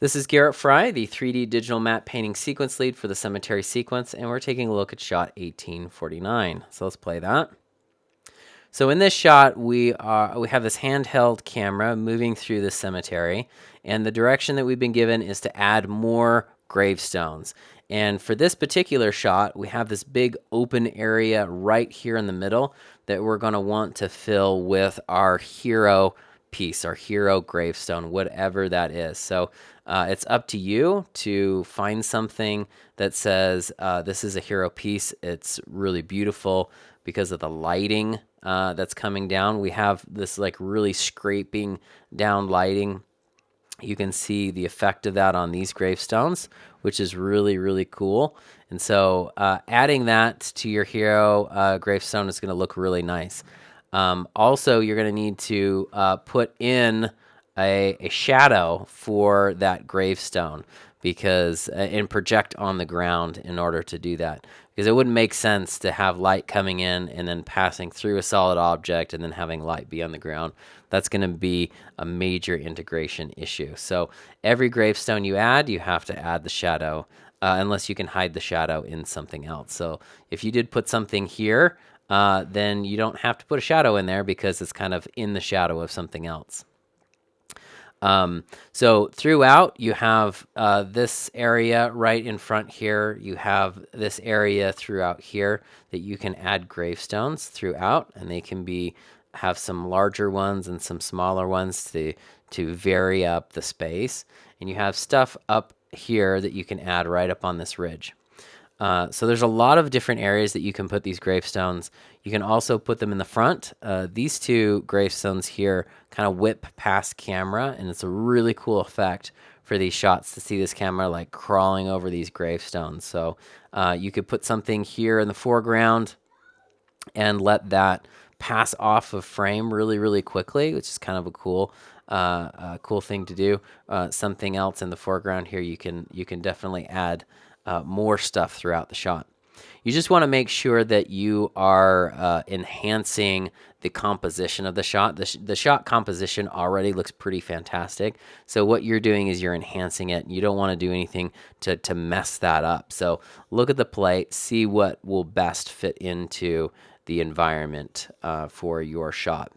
This is Garrett Fry, the 3D digital matte painting sequence lead for the Cemetery sequence, and we're taking a look at shot 1849. So let's play that. So in this shot, we have this handheld camera moving through the cemetery, and the direction that we've been given is to add more gravestones. And for this particular shot, we have this big open area right here in the middle that we're going to want to fill with our hero piece, our hero gravestone, whatever that is. So it's up to you to find something that says this is a hero piece. It's really beautiful because of the lighting that's coming down. We have this like really scraping down lighting. You can see the effect of that on these gravestones, which is really, really cool. And so adding that to your hero gravestone is going to look really nice. Also, you're going to need to put in a shadow for that gravestone because and project on the ground in order to do that, because it wouldn't make sense to have light coming in and then passing through a solid object and then having light be on the ground. That's going to be a major integration issue. So every gravestone you add, you have to add the shadow unless you can hide the shadow in something else. So if you did put something here, then you don't have to put a shadow in there because it's kind of in the shadow of something else. So throughout, you have this area right in front here. You have this area throughout here that you can add gravestones throughout, and they can have some larger ones and some smaller ones to vary up the space. And you have stuff up here that you can add right up on this ridge. So there's a lot of different areas that you can put these gravestones. You can also put them in the front. These two gravestones here kind of whip past camera, and it's a really cool effect for these shots to see this camera like crawling over these gravestones. So you could put something here in the foreground and let that pass off of frame really, really quickly, which is kind of a cool thing to do. Something else in the foreground here, you can definitely add more stuff throughout the shot. You just want to make sure that you are enhancing the composition of the shot. The shot composition already looks pretty fantastic. So what you're doing is you're enhancing it. You don't want to do anything to mess that up. So look at the plate, see what will best fit into the environment for your shot.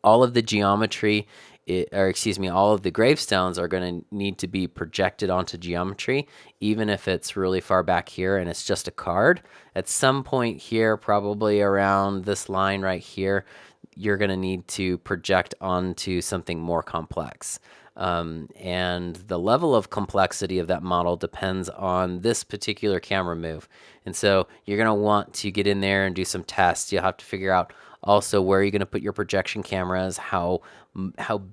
All of the geometry, all of the gravestones are going to need to be projected onto geometry, even if it's really far back here and it's just a card. At some point here, probably around this line right here, you're going to need to project onto something more complex. And the level of complexity of that model depends on this particular camera move. And so you're going to want to get in there and do some tests. You'll have to figure out also where you're going to put your projection cameras, how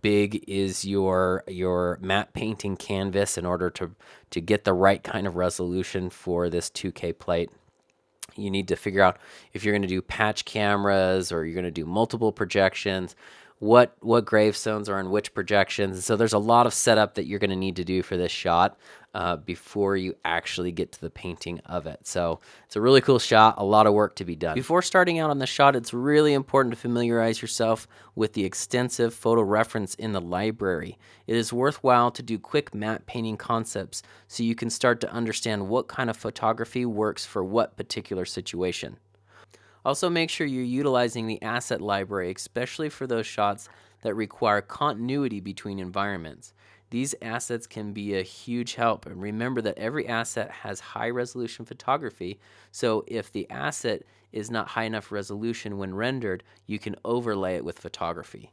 big is your matte painting canvas in order to get the right kind of resolution for this 2K plate. You need to figure out if you're going to do patch cameras or you're going to do multiple projections, what gravestones are in which projections. And so there's a lot of setup that you're going to need to do for this shot before you actually get to the painting of it. So it's a really cool shot, a lot of work to be done. Before starting out on the shot, it's really important to familiarize yourself with the extensive photo reference in the library. It is worthwhile to do quick matte painting concepts so you can start to understand what kind of photography works for what particular situation. Also, make sure you're utilizing the asset library, especially for those shots that require continuity between environments. These assets can be a huge help, and remember that every asset has high resolution photography, so if the asset is not high enough resolution when rendered, you can overlay it with photography.